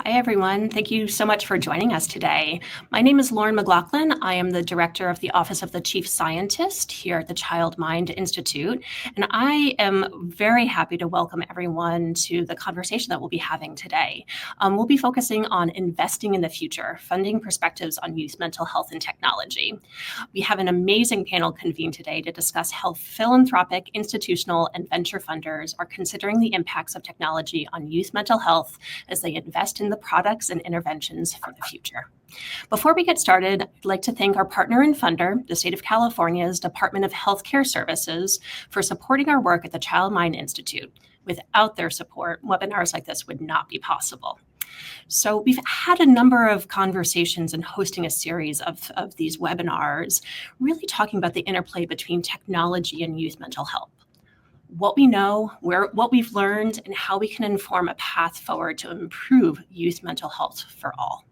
Hi, everyone. Thank you so much for joining us today. My name is Lauren McLaughlin. I am the director of the Office of the Chief Scientist here at the Child Mind Institute, and I am very happy to welcome everyone to the conversation that we'll be having today. We'll be focusing on investing in the future, funding perspectives on youth mental health and technology. We have an amazing panel convened today to discuss how philanthropic, institutional, and venture funders are considering the impacts of technology on youth mental health as they invest in the products and interventions for the future. Before we get started, I'd like to thank our partner and funder, the State of California's Department of Healthcare Services, for supporting our work at the Child Mind Institute. Without their support, webinars like this would not be possible. So we've had a number of conversations and hosting a series of these webinars, really talking about the interplay between technology and youth mental health. What we know, what we've learned, and how we can inform a path forward to improve youth mental health for all.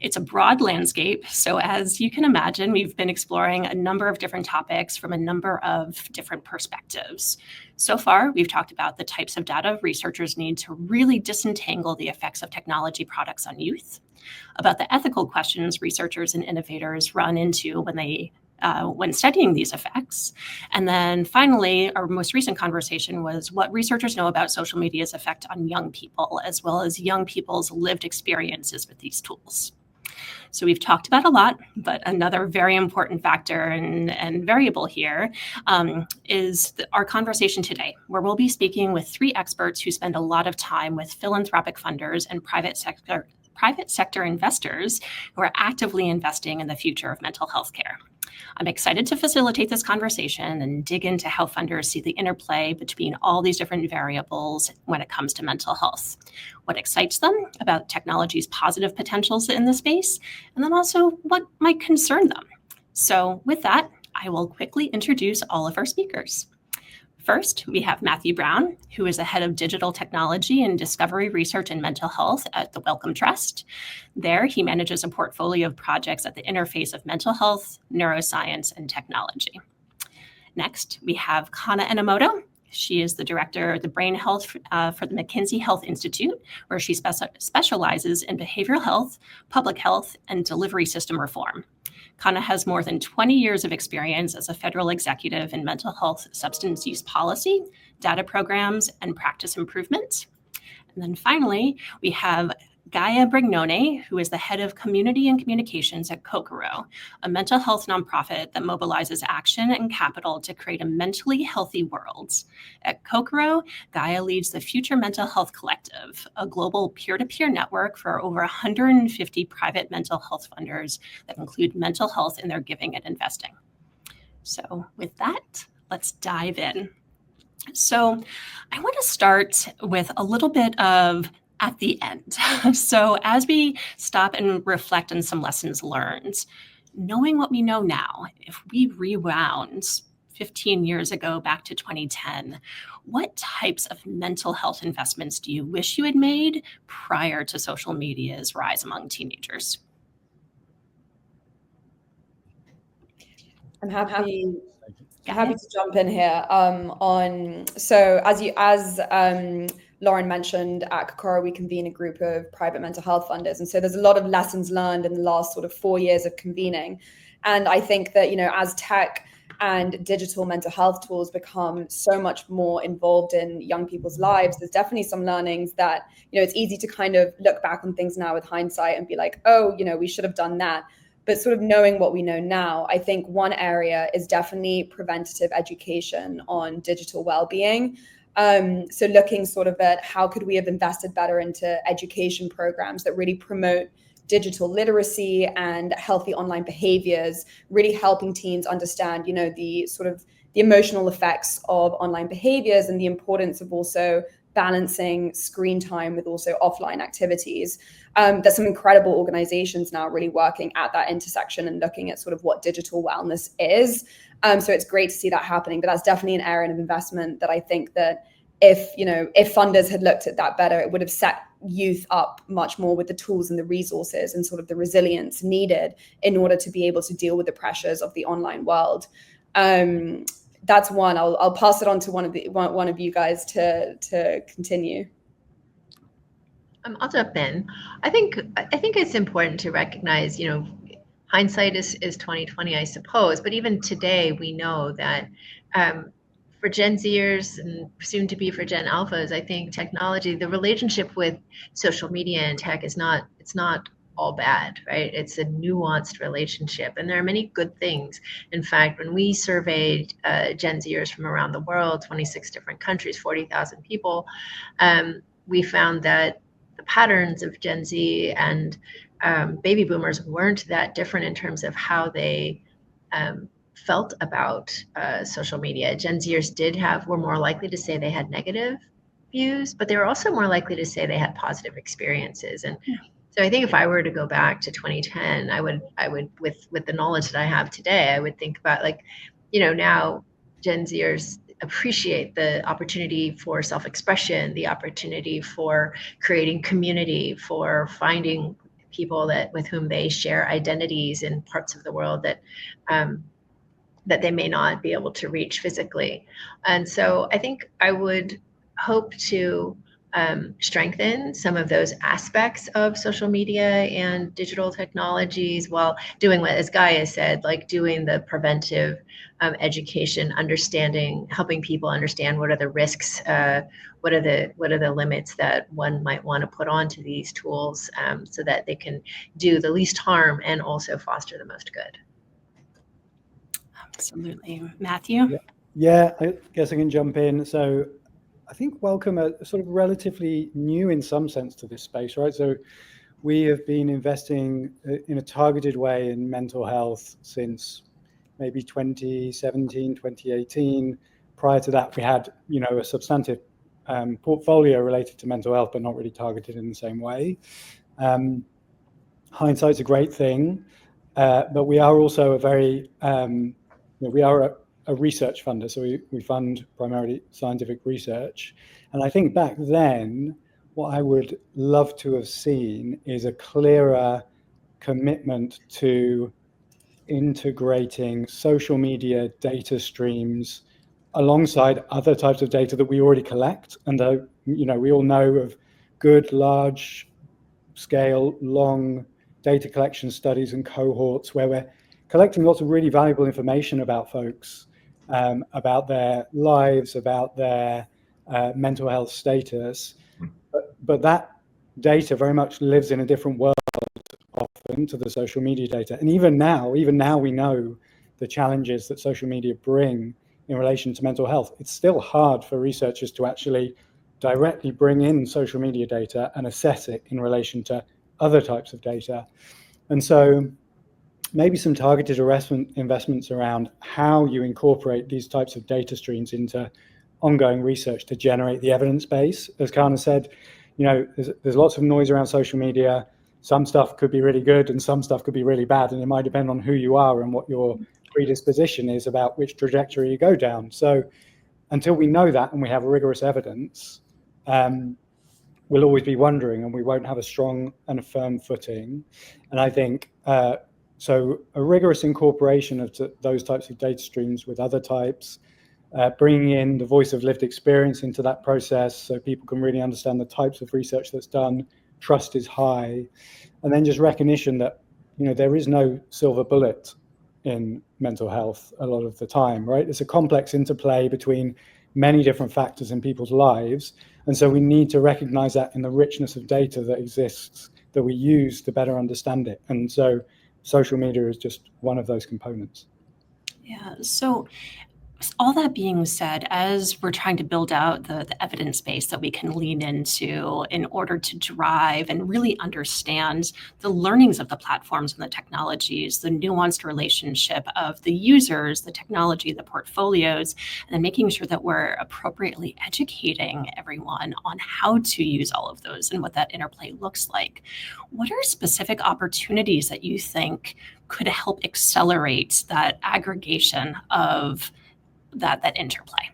It's a broad landscape, so as you can imagine, we've been exploring a number of different topics from a number of different perspectives. So far, we've talked about the types of data researchers need to really disentangle the effects of technology products on youth, about the ethical questions researchers and innovators run into when studying these effects. And then finally, our most recent conversation was what researchers know about social media's effect on young people, as well as young people's lived experiences with these tools. So we've talked about a lot, but another very important factor and variable here is our conversation today, where we'll be speaking with three experts who spend a lot of time with philanthropic funders and private sector investors who are actively investing in the future of mental health care. I'm excited to facilitate this conversation and dig into how funders see the interplay between all these different variables when it comes to mental health, what excites them about technology's positive potentials in the space, and then also what might concern them. So with that, I will quickly introduce all of our speakers. First, we have Matthew Brown, who is the head of digital technology and discovery research in mental health at the Wellcome Trust. There, he manages a portfolio of projects at the interface of mental health, neuroscience, and technology. Next, we have Kana Enomoto. She is the director of the brain health for the McKinsey Health Institute, where she specializes in behavioral health, public health, and delivery system reform. Kana has more than 20 years of experience as a federal executive in mental health substance use policy, data programs, and practice improvement. And then finally, we have Gaia Brignone, who is the head of community and communications at Kokoro, a mental health nonprofit that mobilizes action and capital to create a mentally healthy world. At Kokoro, Gaia leads the Future Mental Health Collective, a global peer-to-peer network for over 150 private mental health funders that include mental health in their giving and investing. So with that, let's dive in. So I want to start with a little bit of at the end. So as we stop and reflect on some lessons learned, knowing what we know now, if we rewound 15 years ago back to 2010, what types of mental health investments do you wish you had made prior to social media's rise among teenagers? I'm happy to jump in here so as Lauren mentioned, at Kokoro, we convene a group of private mental health funders. And so there's a lot of lessons learned in the last sort of 4 years of convening. And I think that, as tech and digital mental health tools become so much more involved in young people's lives, there's definitely some learnings that, it's easy to kind of look back on things now with hindsight and be like, oh, we should have done that. But sort of knowing what we know now, I think one area is definitely preventative education on digital well-being. So looking sort of at how could we have invested better into education programs that really promote digital literacy and healthy online behaviors, really helping teens understand, the sort of the emotional effects of online behaviors and the importance of also balancing screen time with also offline activities. There's some incredible organizations now really working at that intersection and looking at sort of what digital wellness is. So it's great to see that happening, but that's definitely an area of investment that I think that if funders had looked at that better, it would have set youth up much more with the tools and the resources and sort of the resilience needed in order to be able to deal with the pressures of the online world. That's one. I'll pass it on to one of you guys to continue. I'll jump in. I think it's important to recognize, hindsight is 2020, I suppose. But even today, we know that for Gen Zers and soon to be for Gen Alphas, I think technology, the relationship with social media and tech it's not all bad, right? It's a nuanced relationship, and there are many good things. In fact, when we surveyed Gen Zers from around the world, 26 different countries, 40,000 people, we found that the patterns of Gen Z and baby boomers weren't that different in terms of how they felt about social media. Gen Zers were more likely to say they had negative views, but they were also more likely to say they had positive experiences. And so I think if I were to go back to 2010, I would with the knowledge that I have today, I would think about now Gen Zers appreciate the opportunity for self-expression, the opportunity for creating community, for finding people with whom they share identities in parts of the world that they may not be able to reach physically. And so I think I would hope to strengthen some of those aspects of social media and digital technologies while doing what, as Guy has said, like doing the preventive education, helping people understand what are the risks, what are the limits that one might want to put onto these tools, so that they can do the least harm and also foster the most good. Absolutely. Matthew? Yeah, I guess I can jump in. So I think Welcome are sort of relatively new in some sense to this space, right? So we have been investing in a targeted way in mental health since maybe 2017, 2018. Prior to that, we had, a substantive portfolio related to mental health, but not really targeted in the same way. Hindsight's a great thing, but we are also a very, we are a research funder, so we fund primarily scientific research. And I think back then, what I would love to have seen is a clearer commitment to integrating social media data streams alongside other types of data that we already collect. And we all know of good, large scale, long data collection studies and cohorts where we're collecting lots of really valuable information about folks, about their lives, about their mental health status. But that data very much lives in a different world often to the social media data. And even now we know the challenges that social media bring in relation to mental health. It's still hard for researchers to actually directly bring in social media data and assess it in relation to other types of data. And so maybe some targeted investments around how you incorporate these types of data streams into ongoing research to generate the evidence base. As Kana said, there's lots of noise around social media. Some stuff could be really good and some stuff could be really bad, and it might depend on who you are and what your predisposition is about which trajectory you go down. So until we know that and we have rigorous evidence, we'll always be wondering, and we won't have a strong and a firm footing. And I think so a rigorous incorporation of those types of data streams with other types, bringing in the voice of lived experience into that process so people can really understand the types of research that's done, trust is high, and then just recognition that there is no silver bullet in mental health a lot of the time, right? It's a complex interplay between many different factors in people's lives, and so we need to recognize that in the richness of data that exists that we use to better understand it. And so social media is just one of those components. Yeah, so all that being said, as we're trying to build out the evidence base that we can lean into in order to drive and really understand the learnings of the platforms and the technologies, the nuanced relationship of the users, the technology, the portfolios, and then making sure that we're appropriately educating everyone on how to use all of those and what that interplay looks like. What are specific opportunities that you think could help accelerate that aggregation of that interplay?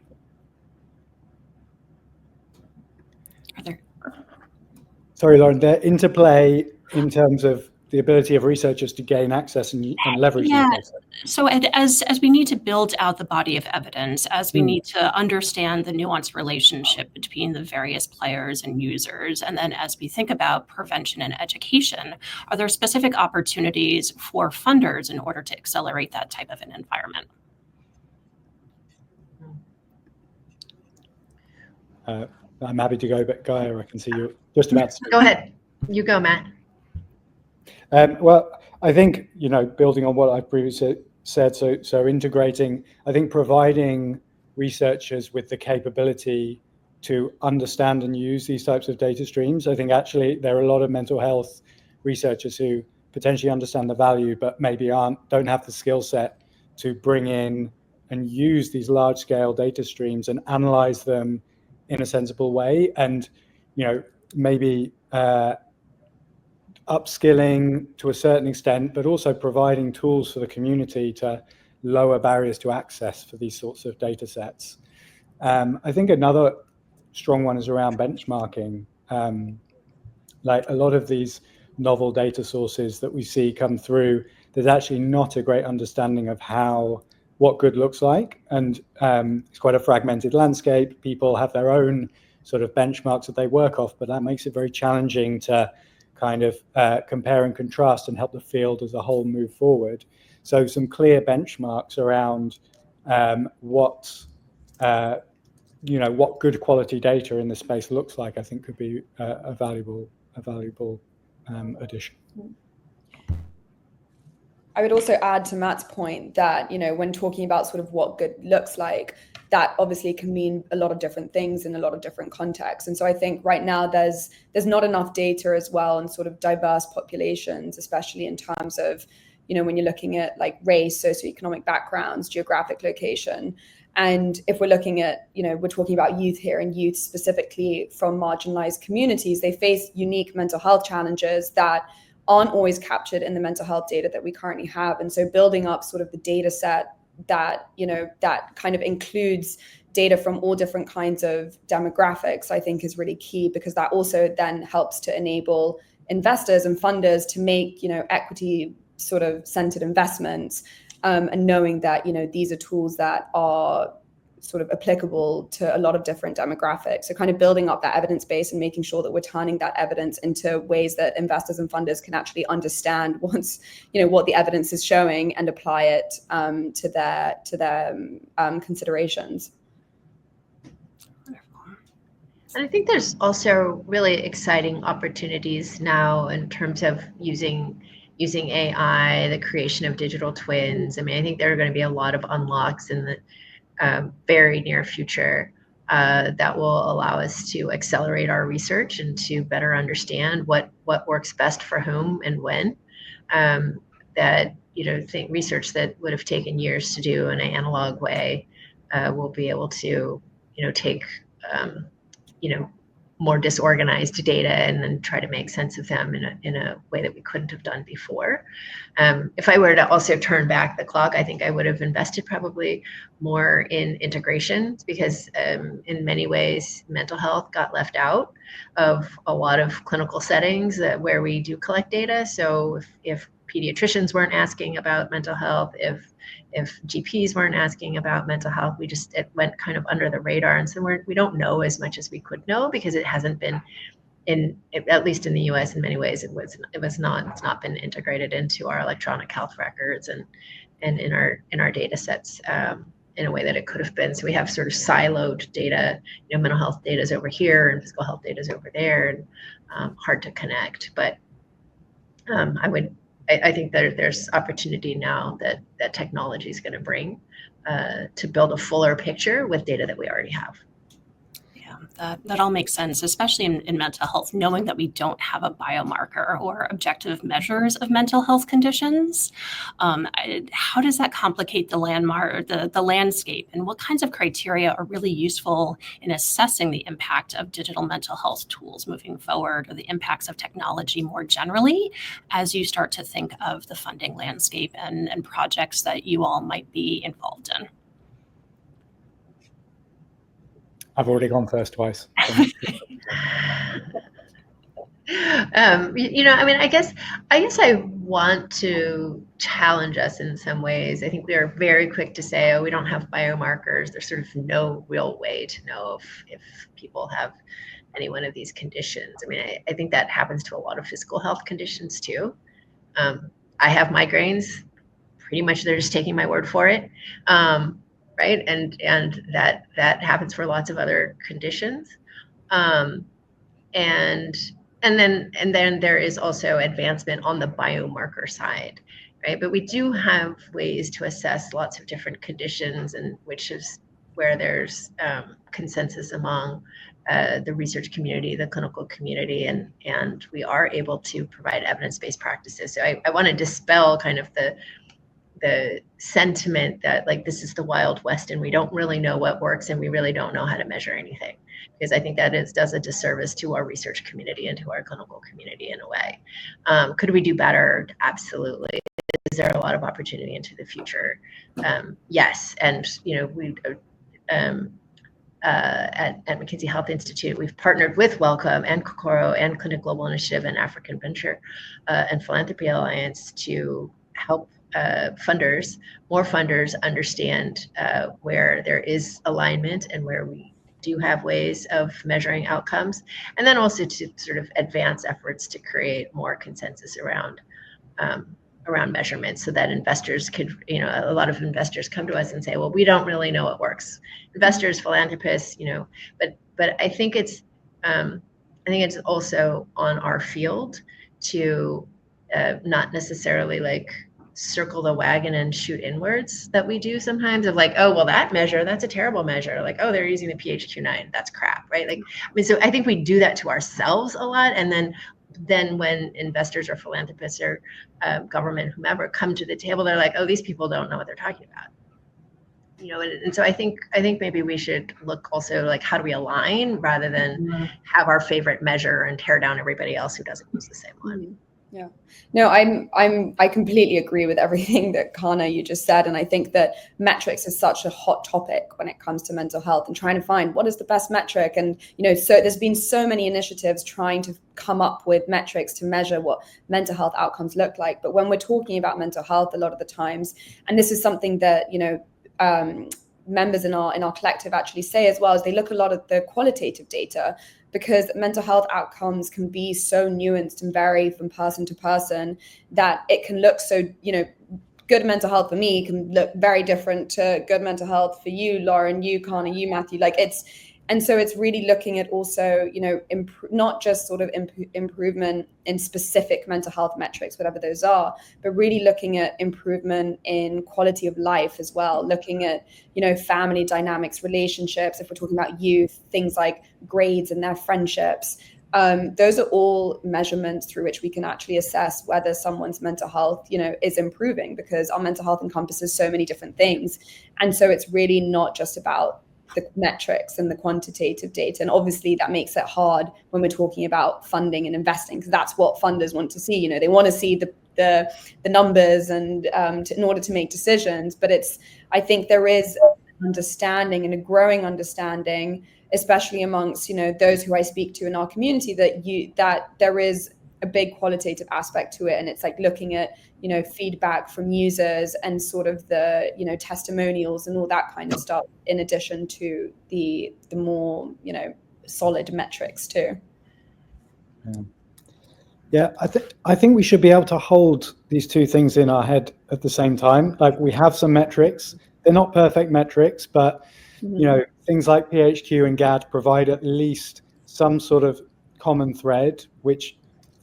Sorry, Lauren, the interplay in terms of the ability of researchers to gain access and leverage these data? So as we need to build out the body of evidence, as we need to understand the nuanced relationship between the various players and users, and then as we think about prevention and education, are there specific opportunities for funders in order to accelerate that type of an environment? I'm happy to go, but Gaia, I can see you just about to. Go ahead. You go, Matt. Well, I think, building on what I previously said, so integrating, I think providing researchers with the capability to understand and use these types of data streams. I think actually there are a lot of mental health researchers who potentially understand the value, but maybe don't have the skill set to bring in and use these large scale data streams and analyze them in a sensible way. And, maybe upskilling to a certain extent, but also providing tools for the community to lower barriers to access for these sorts of data sets. I think another strong one is around benchmarking. Like a lot of these novel data sources that we see come through, there's actually not a great understanding of what good looks like. And it's quite a fragmented landscape. People have their own sort of benchmarks that they work off, but that makes it very challenging to kind of compare and contrast and help the field as a whole move forward. So some clear benchmarks around what good quality data in this space looks like, I think could be a valuable addition. I would also add to Matt's point that, when talking about sort of what good looks like, that obviously can mean a lot of different things in a lot of different contexts. And so I think right now there's not enough data as well in sort of diverse populations, especially in terms of, when you're looking at like race, socioeconomic backgrounds, geographic location. And if we're looking at, we're talking about youth here, and youth specifically from marginalized communities, they face unique mental health challenges that aren't always captured in the mental health data that we currently have. And so building up sort of the data set that, that kind of includes data from all different kinds of demographics, I think is really key, because that also then helps to enable investors and funders to make, equity sort of centered investments, and knowing that, these are tools that are sort of applicable to a lot of different demographics. So kind of building up that evidence base and making sure that we're turning that evidence into ways that investors and funders can actually understand what the evidence is showing and apply it to their considerations. And I think there's also really exciting opportunities now in terms of using AI, the creation of digital twins. I mean, I think there are going to be a lot of unlocks in the very near future that will allow us to accelerate our research and to better understand what works best for whom and when. That think research that would have taken years to do in an analog way will be able to take more disorganized data and then try to make sense of them in a way that we couldn't have done before. If I were to also turn back the clock, I think I would have invested probably more in integrations, because in many ways, mental health got left out of a lot of clinical settings where we do collect data. So if pediatricians weren't asking about mental health, if GPs weren't asking about mental health, it went kind of under the radar. And so we don't know as much as we could know, because it hasn't been at least in the US in many ways, it's not been integrated into our electronic health records and in our data sets in a way that it could have been. So we have sort of siloed data, mental health data is over here and physical health data is over there, and hard to connect. But I think that there's opportunity now that technology is going to bring to build a fuller picture with data that we already have. Yeah, that all makes sense, especially in mental health, knowing that we don't have a biomarker or objective measures of mental health conditions. How does that complicate the landscape, and what kinds of criteria are really useful in assessing the impact of digital mental health tools moving forward, or the impacts of technology more generally, as you start to think of the funding landscape and projects that you all might be involved in? I've already gone first twice. I guess I want to challenge us in some ways. I think we are very quick to say, oh, we don't have biomarkers. There's sort of no real way to know if people have any one of these conditions. I mean, I think that happens to a lot of physical health conditions too. I have migraines. Pretty much they're just taking my word for it. Right? And that happens for lots of other conditions. And then there is also advancement on the biomarker side, right? But we do have ways to assess lots of different conditions, and which is where there's consensus among the research community, the clinical community, and we are able to provide evidence-based practices. So I want to dispel kind of the sentiment that like this is the Wild West and we don't really know what works and we really don't know how to measure anything, because I think that does a disservice to our research community and to our clinical community in a way. Could we do better? Absolutely. Is there a lot of opportunity into the future? Yes, and we at McKinsey Health Institute, we've partnered with Wellcome and Kokoro and Clinic Global Initiative and African Venture and Philanthropy Alliance to help more funders understand where there is alignment and where we do have ways of measuring outcomes, and then also to sort of advance efforts to create more consensus around measurement, so that investors could, a lot of investors come to us and say, well, we don't really know what works. Investors, philanthropists, but I think it's also on our field to not necessarily like circle the wagon and shoot inwards that we do sometimes, of like, oh, well, that's a terrible measure. Like, oh, they're using the PHQ-9. That's crap, right? Like, I mean, so I think we do that to ourselves a lot. And then when investors or philanthropists or government, whomever, come to the table, they're like, oh, these people don't know what they're talking about. And so I think maybe we should look also like, how do we align rather than have our favorite measure and tear down everybody else who doesn't use the same one. Yeah, no, I completely agree with everything that Kana you just said, and I think that metrics is such a hot topic when it comes to mental health and trying to find what is the best metric. And so there's been so many initiatives trying to come up with metrics to measure what mental health outcomes look like. But when we're talking about mental health, a lot of the times, and this is something that members in our collective actually say as well, is they look a lot at the qualitative data, because mental health outcomes can be so nuanced and vary from person to person that it can look so, good mental health for me can look very different to good mental health for you, Lauren, you, Kana, you, Matthew. And so it's really looking at also, not just sort of improvement in specific mental health metrics, whatever those are, but really looking at improvement in quality of life as well, looking at, family dynamics, relationships, if we're talking about youth, things like grades and their friendships. Those are all measurements through which we can actually assess whether someone's mental health, is improving, because our mental health encompasses so many different things. And so it's really not just about the metrics and the quantitative data. And obviously that makes it hard when we're talking about funding and investing, because that's what funders want to see. They want to see the numbers and in order to make decisions. But I think there is an understanding and a growing understanding, especially amongst those who I speak to in our community, that there is a big qualitative aspect to it. And it's like looking at feedback from users and sort of the testimonials and all that kind of stuff, in addition to the more solid metrics too. Yeah, I think we should be able to hold these two things in our head at the same time. Like, we have some metrics, they're not perfect metrics, but things like PHQ and GAD provide at least some sort of common thread, which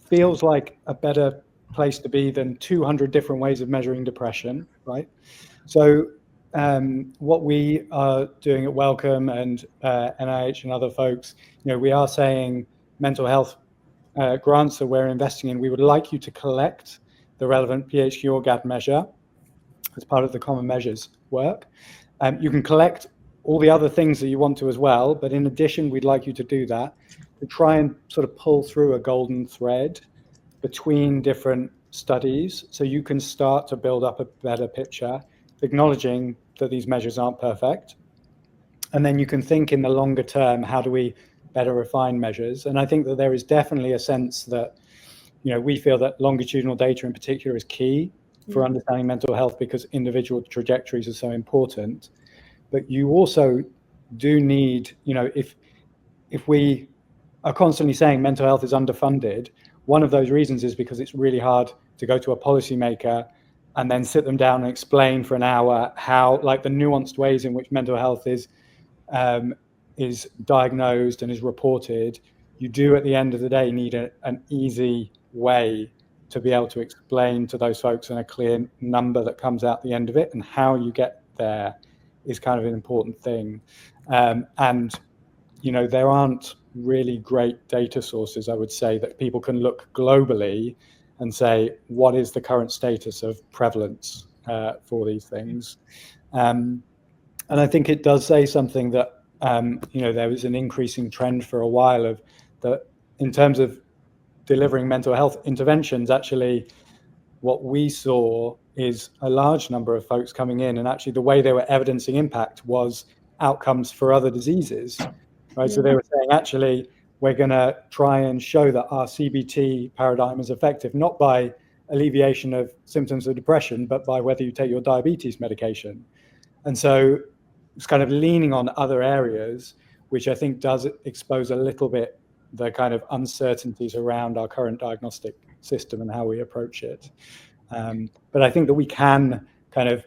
feels like a better place to be than 200 different ways of measuring depression, right? So what we are doing at Wellcome and NIH and other folks, we are saying mental health grants that we're investing in, we would like you to collect the relevant PHQ or GAD measure as part of the common measures work. You can collect all the other things that you want to as well, but in addition, we'd like you to do that, to try and sort of pull through a golden thread between different studies, so you can start to build up a better picture, acknowledging that these measures aren't perfect. And then you can think in the longer term, how do we better refined measures. And I think that there is definitely a sense that, we feel that longitudinal data in particular is key for understanding mental health because individual trajectories are so important. But you also do need, if we are constantly saying mental health is underfunded, one of those reasons is because it's really hard to go to a policymaker and then sit them down and explain for an hour how, like, the nuanced ways in which mental health is diagnosed and is reported. You do, at the end of the day, need an easy way to be able to explain to those folks in a clear number that comes out the end of it, and how you get there is kind of an important thing. And there aren't really great data sources, I would say, that people can look globally and say, what is the current status of prevalence for these things? And I think it does say something that, there was an increasing trend for a while of that in terms of delivering mental health interventions. Actually, what we saw is a large number of folks coming in, and actually the way they were evidencing impact was outcomes for other diseases, right? So they were saying, actually, we're going to try and show that our CBT paradigm is effective, not by alleviation of symptoms of depression, but by whether you take your diabetes medication. And so it's kind of leaning on other areas, which I think does expose a little bit the kind of uncertainties around our current diagnostic system and how we approach it. But I think that we can kind of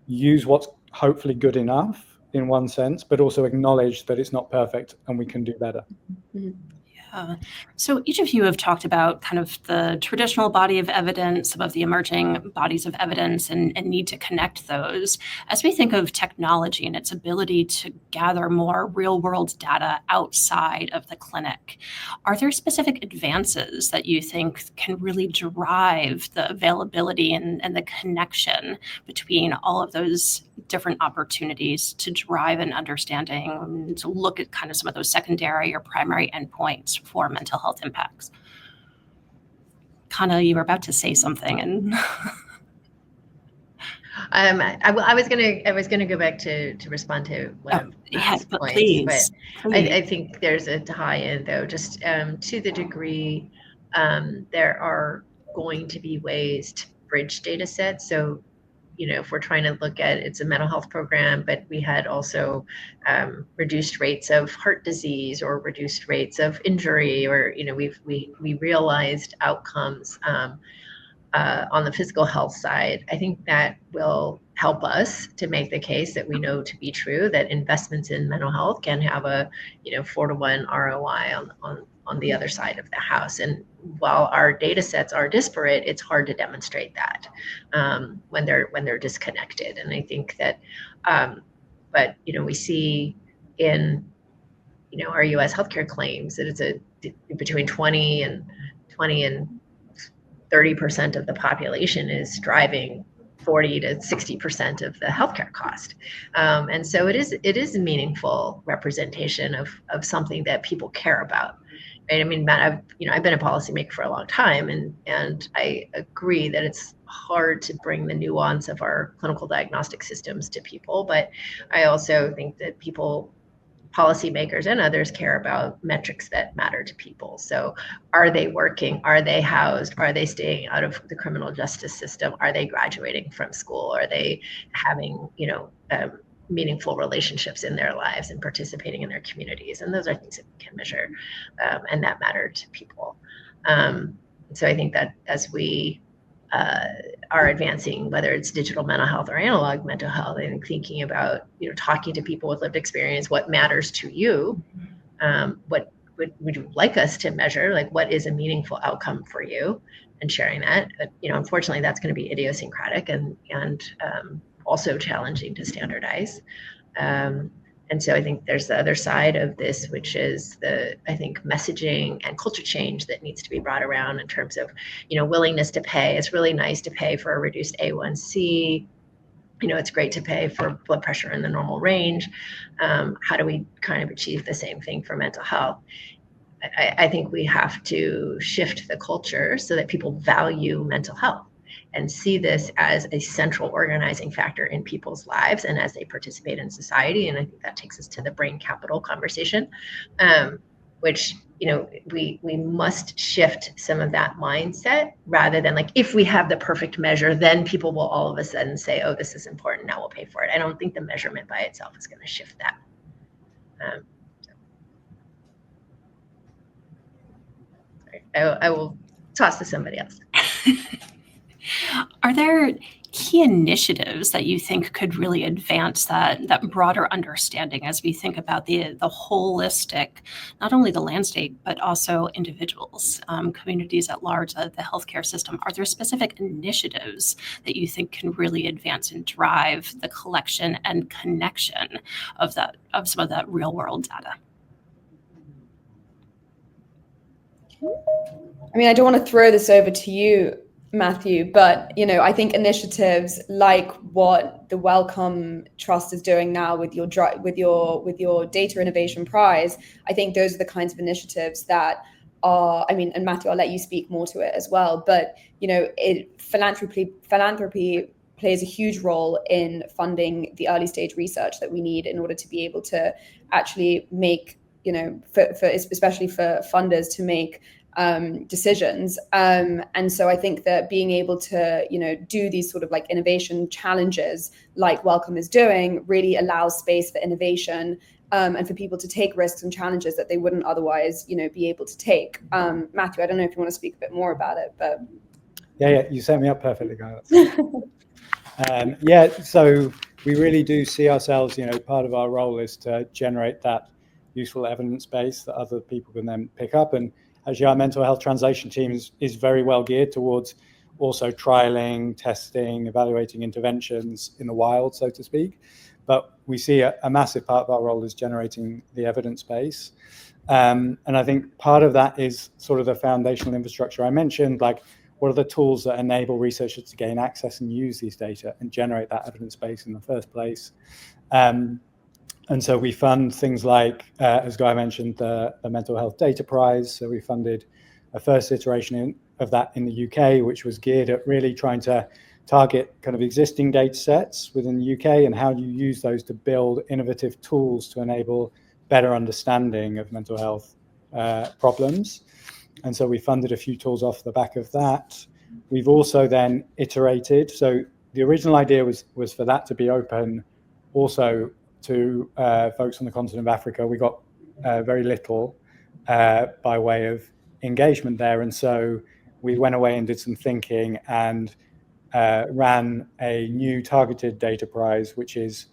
use what's hopefully good enough in one sense, but also acknowledge that it's not perfect and we can do better. Yeah. So each of you have talked about kind of the traditional body of evidence, some of the emerging bodies of evidence, and need to connect those. As we think of technology and its ability to gather more real-world data outside of the clinic, are there specific advances that you think can really drive the availability and the connection between all of those different opportunities to drive an understanding and to look at kind of some of those secondary or primary endpoints for mental health impacts? Kana, you were about to say something, and I was gonna go back to respond to one of Matt's points, please. I think there's a tie-in though, just to the degree there are going to be ways to bridge data sets. So, if we're trying to look at, it's a mental health program, but we had also reduced rates of heart disease or reduced rates of injury, or we realized outcomes on the physical health side. I think that will help us to make the case that we know to be true, that investments in mental health can have a 4-to-1 ROI on the other side of the house. And while our data sets are disparate, it's hard to demonstrate that when they're disconnected. And I think that, but we see in our U.S. healthcare claims that it's between 20 and 30% of the population is driving 40 to 60% of the healthcare cost. And so it is a meaningful representation of something that people care about. Right? I mean, Matt, I've been a policymaker for a long time, and I agree that it's hard to bring the nuance of our clinical diagnostic systems to people. But I also think that policymakers and others care about metrics that matter to people. So are they working? Are they housed? Are they staying out of the criminal justice system? Are they graduating from school? Are they having, meaningful relationships in their lives and participating in their communities? And those are things that we can measure and that matter to people. So I think that as we are advancing, whether it's digital mental health or analog mental health, I think thinking about, talking to people with lived experience, what matters to you, what would you like us to measure, like what is a meaningful outcome for you, and sharing that. But, unfortunately, that's going to be idiosyncratic and also challenging to standardize. And so I think there's the other side of this, which is I think messaging and culture change that needs to be brought around in terms of, willingness to pay. It's really nice to pay for a reduced A1C. It's great to pay for blood pressure in the normal range. How do we kind of achieve the same thing for mental health? I think we have to shift the culture so that people value mental health. and see this as a central organizing factor in people's lives and as they participate in society. And I think that takes us to the brain capital conversation, which, you know, we must shift some of that mindset, rather than like, if we have the perfect measure, then people will all of a sudden say, oh, this is important, now we'll pay for it. I don't think the measurement by itself is going to shift that. I will toss to somebody else. Are there key initiatives that you think could really advance that broader understanding as we think about the holistic, not only the landscape, but also individuals, communities at large, the healthcare system? Are there specific initiatives that you think can really advance and drive the collection and connection of some of that real world data? I mean, I don't want to throw this over to you, Matthew, but, you know, I think initiatives like what the Wellcome Trust is doing now with your Data Innovation Prize, I think those are the kinds of initiatives that are, I mean, and Matthew, I'll let you speak more to it as well, but, you know, philanthropy plays a huge role in funding the early stage research that we need in order to be able to actually make, you know, especially for funders to make decisions. And so I think that being able to, you know, do these sort of like innovation challenges like Wellcome is doing really allows space for innovation, and for people to take risks and challenges that they wouldn't otherwise, you know, be able to take. Matthew, I don't know if you want to speak a bit more about it, but. Yeah, you set me up perfectly, guys. Yeah, so we really do see ourselves, you know, part of our role is to generate that useful evidence base that other people can then pick up. And actually, our mental health translation team is very well geared towards also trialing, testing, evaluating interventions in the wild, so to speak. But we see a massive part of our role is generating the evidence base. And I think part of that is sort of the foundational infrastructure I mentioned, like what are the tools that enable researchers to gain access and use these data and generate that evidence base in the first place. And so we fund things like, as Guy mentioned, the Mental Health Data Prize. So we funded a first iteration of that in the UK, which was geared at really trying to target kind of existing data sets within the UK and how you use those to build innovative tools to enable better understanding of mental health problems. And so we funded a few tools off the back of that. We've also then iterated. So the original idea was for that to be open also to folks on the continent of Africa. We got very little by way of engagement there. And so we went away and did some thinking and ran a new targeted data prize, which is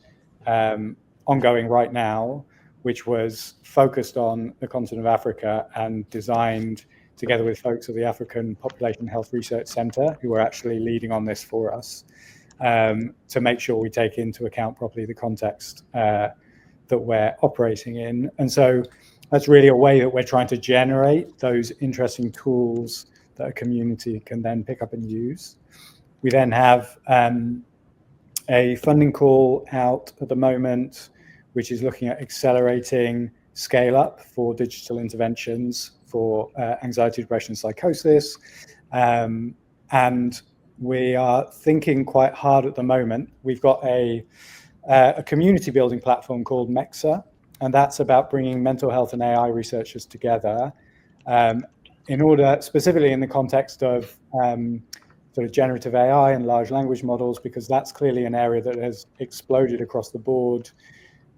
ongoing right now, which was focused on the continent of Africa and designed together with folks at the African Population Health Research Center, who are actually leading on this for us, to make sure we take into account properly the context that we're operating in. And so that's really a way that we're trying to generate those interesting tools that a community can then pick up and use. We then have a funding call out at the moment, which is looking at accelerating scale up for digital interventions for anxiety, depression, and psychosis. And we are thinking quite hard at the moment. We've got a community building platform called MEXA, and that's about bringing mental health and AI researchers together in order, specifically in the context of sort of generative AI and large language models, because that's clearly an area that has exploded across the board.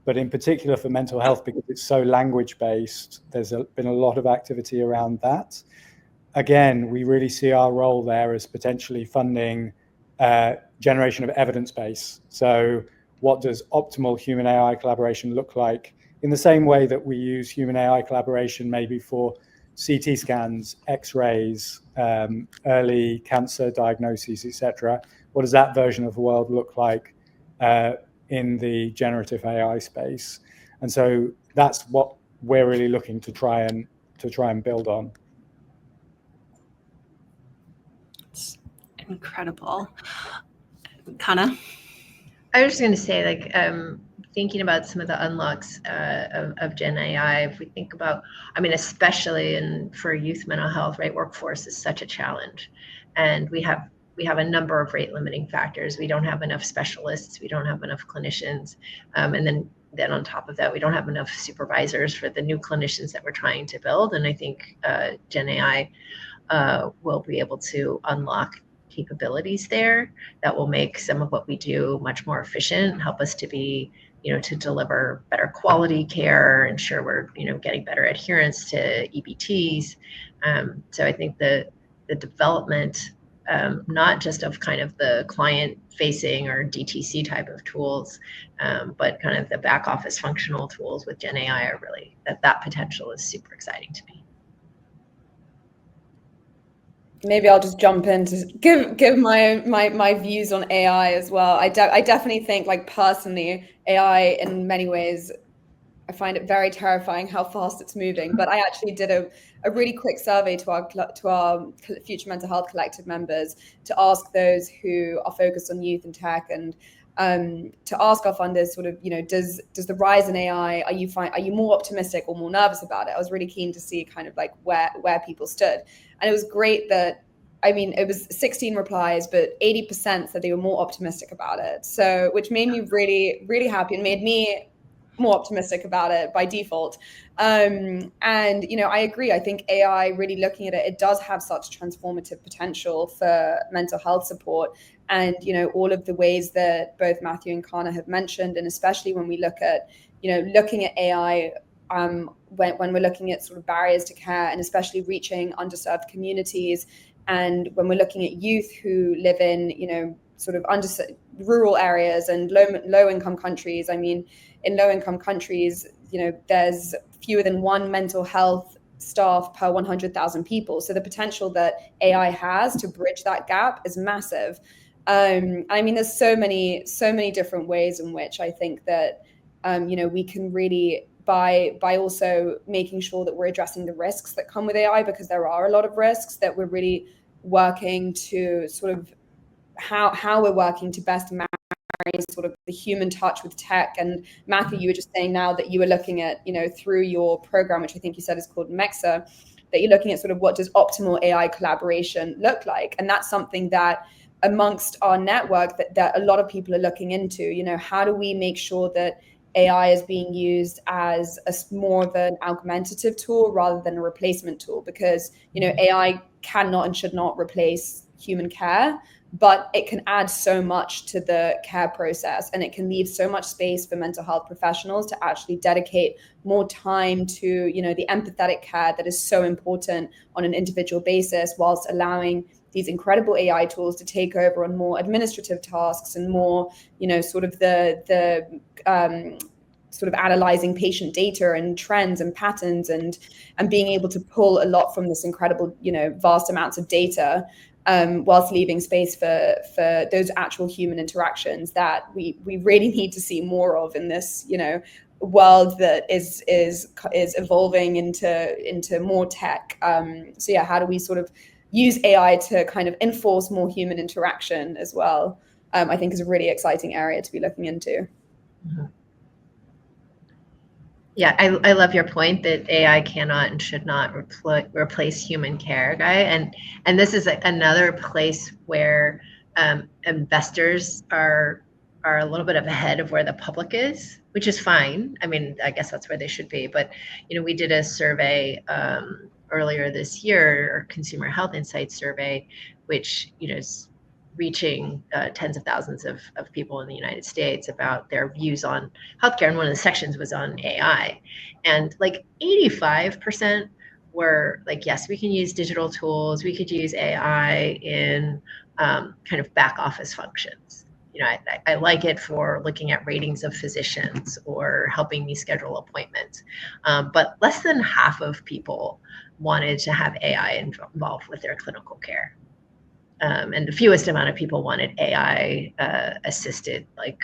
But in particular for mental health, because it's so language-based, there's been a lot of activity around that. Again, we really see our role there as potentially funding generation of evidence base. So what does optimal human AI collaboration look like? In the same way that we use human AI collaboration maybe for CT scans, X-rays, early cancer diagnoses, etc. What does that version of the world look like in the generative AI space? And so that's what we're really looking to try and build on. It's incredible. Kana? I was just going to say, like, thinking about some of the unlocks of Gen AI, if we think about, I mean, especially for youth mental health, right? Workforce is such a challenge. And we have we have a number of rate limiting factors. We don't have enough specialists. We don't have enough clinicians. And then on top of that, we don't have enough supervisors for the new clinicians that we're trying to build. And I think Gen AI will be able to unlock capabilities there that will make some of what we do much more efficient, help us to be, to deliver better quality care, ensure we're, getting better adherence to EBTs. So I think the development, not just of kind of the client facing or DTC type of tools, but kind of the back office functional tools with Gen AI are really, that potential is super exciting to me. Maybe I'll just jump in to give my views on AI as well. I definitely think, like, personally, AI in many ways, I find it very terrifying how fast it's moving. But I actually did a really quick survey to our Future Mental Health Collective members to ask those who are focused on youth and tech, and to ask our funders sort of, does the rise in AI, are you more optimistic or more nervous about it? I was really keen to see kind of like where people stood. And it was great that, it was 16 replies, but 80% said they were more optimistic about it. So, which made me really, really happy and made me more optimistic about it by default. And, I agree. I think AI, really looking at it, it does have such transformative potential for mental health support. And, all of the ways that both Matthew and Kana have mentioned, and especially when we look at, looking at AI, when we're looking at sort of barriers to care, and especially reaching underserved communities, and when we're looking at youth who live in, sort of rural areas and low income countries. In low income countries, there's fewer than one mental health staff per 100,000 people. So the potential that AI has to bridge that gap is massive. There's so many different ways in which I think that, we can really, by also making sure that we're addressing the risks that come with AI, because there are a lot of risks, that we're really working to sort of how we're working to best marry sort of the human touch with tech. And Matthew, you were just saying now that you were looking at, through your program, which I think you said is called MEXA, that you're looking at sort of what does optimal AI collaboration look like. And that's something that amongst our network that a lot of people are looking into, how do we make sure that AI is being used as more of an augmentative tool rather than a replacement tool? Because, AI cannot and should not replace human care, but it can add so much to the care process, and it can leave so much space for mental health professionals to actually dedicate more time to, the empathetic care that is so important on an individual basis, whilst allowing these incredible AI tools to take over on more administrative tasks and more, sort of the sort of analyzing patient data and trends and patterns, and being able to pull a lot from this incredible, vast amounts of data, whilst leaving space for those actual human interactions that we really need to see more of in this, world that is evolving into more tech. So yeah, how do we sort of use AI to kind of enforce more human interaction as well? I think is a really exciting area to be looking into. Mm-hmm. Yeah, I love your point that AI cannot and should not replace human care, Guy. And this is another place where investors are a little bit ahead of where the public is, which is fine. I guess that's where they should be. But, we did a survey earlier this year, or Consumer Health Insights survey, which, is reaching tens of thousands of people in the United States about their views on healthcare. And one of the sections was on AI. And like 85% were like, yes, we can use digital tools. We could use AI in kind of back office functions. I like it for looking at ratings of physicians or helping me schedule appointments. But less than half of people wanted to have AI involved with their clinical care. And the fewest amount of people wanted AI assisted, like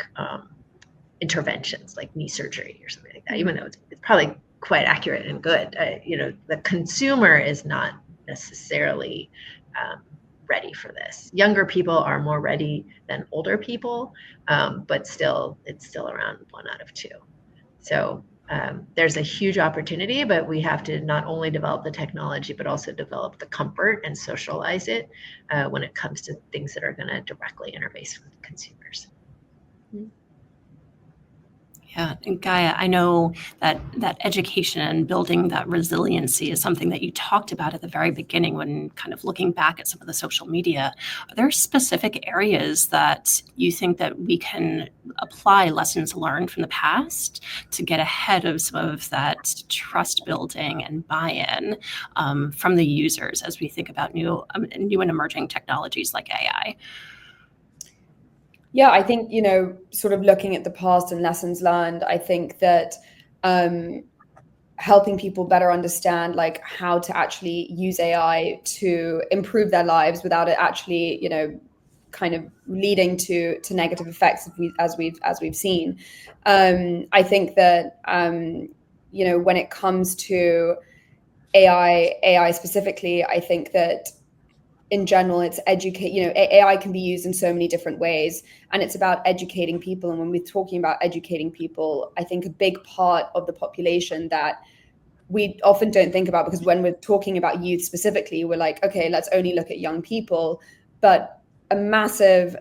interventions, like knee surgery or something like that, even though it's probably quite accurate and good. The consumer is not necessarily ready for this. Younger people are more ready than older people, but still, it's still around 1 out of 2. So there's a huge opportunity, but we have to not only develop the technology, but also develop the comfort and socialize it when it comes to things that are going to directly interface with consumers. Yeah, and Gaia, I know that education and building that resiliency is something that you talked about at the very beginning when kind of looking back at some of the social media. Are there specific areas that you think that we can apply lessons learned from the past to get ahead of some of that trust building and buy-in from the users as we think about new and emerging technologies like AI? Yeah, I think, sort of looking at the past and lessons learned, I think that helping people better understand like how to actually use AI to improve their lives without it actually, kind of leading to negative effects as we've seen. I think that when it comes to AI specifically, I think that in general, it's AI can be used in so many different ways, and it's about educating people. And when we're talking about educating people, I think a big part of the population that we often don't think about, because when we're talking about youth specifically, we're like, okay, let's only look at young people. But a massive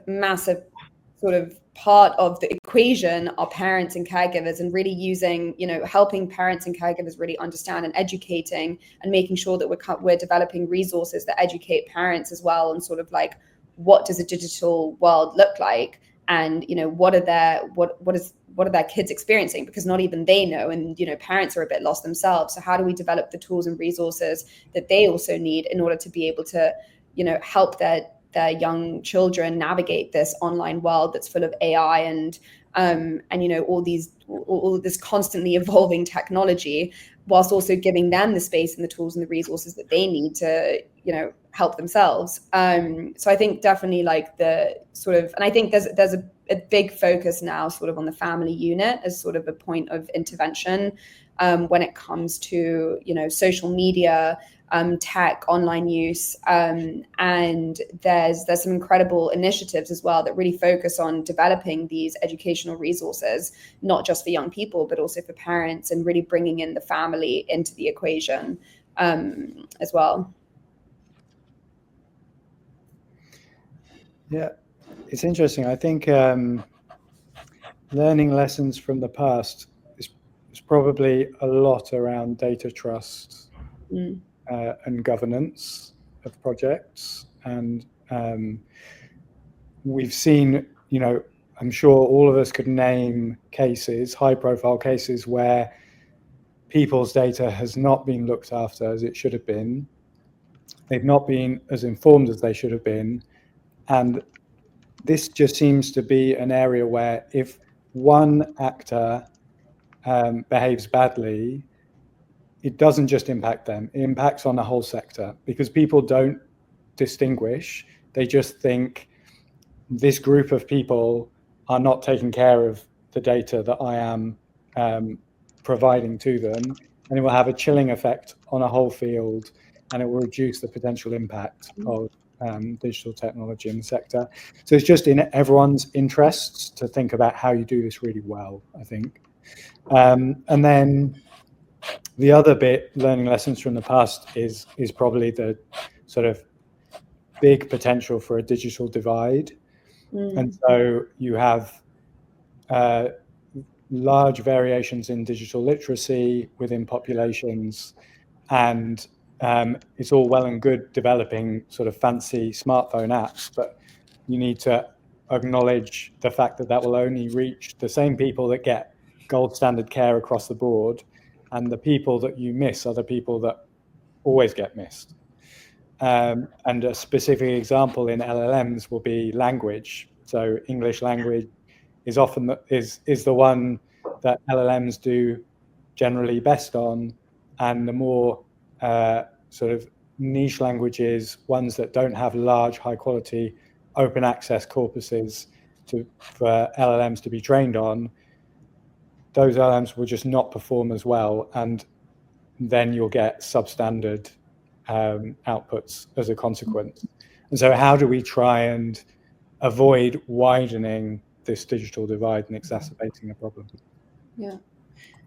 sort of part of the equation are parents and caregivers, and really using, helping parents and caregivers really understand and educating and making sure that we're developing resources that educate parents as well, and sort of like, what does a digital world look like, and what are their kids experiencing, because not even they know, and parents are a bit lost themselves. So how do we develop the tools and resources that they also need in order to be able to help their young children navigate this online world that's full of AI and all this constantly evolving technology, whilst also giving them the space and the tools and the resources that they need to help themselves. So I think definitely like the sort of, and I think there's a big focus now sort of on the family unit as sort of a point of intervention when it comes to social media, tech, online use, and there's some incredible initiatives as well that really focus on developing these educational resources, not just for young people, but also for parents, and really bringing in the family into the equation as well. Yeah, it's interesting. I think learning lessons from the past is probably a lot around data trust and governance of projects. And we've seen, I'm sure all of us could name cases, high-profile cases, where people's data has not been looked after as it should have been. They've not been as informed as they should have been. And this just seems to be an area where if one actor behaves badly, it doesn't just impact them, it impacts on the whole sector, because people don't distinguish. They just think this group of people are not taking care of the data that I am providing to them, and it will have a chilling effect on a whole field, and it will reduce the potential impact of digital technology in the sector. So it's just in everyone's interests to think about how you do this really well, I think. And then the other bit, learning lessons from the past, is probably the sort of big potential for a digital divide. And so you have large variations in digital literacy within populations, and it's all well and good developing sort of fancy smartphone apps, but you need to acknowledge the fact that that will only reach the same people that get gold standard care across the board, and the people that you miss are the people that always get missed. And a specific example in LLMs will be language. So English language is often is the one that LLMs do generally best on, and the more sort of niche languages, ones that don't have large, high quality, open access corpuses for LLMs to be trained on, those LLMs will just not perform as well, and then you'll get substandard outputs as a consequence. And so how do we try and avoid widening this digital divide and exacerbating the problem? Yeah.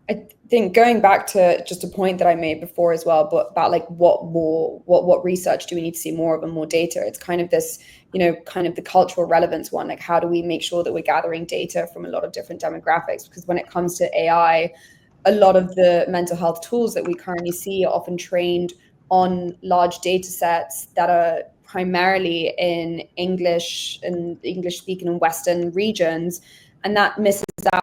I think going back to just a point that I made before as well, but about like what research do we need to see more of and more data? It's kind of this, kind of the cultural relevance one. Like, how do we make sure that we're gathering data from a lot of different demographics? Because when it comes to AI, a lot of the mental health tools that we currently see are often trained on large data sets that are primarily in English and English speaking and Western regions. And that misses out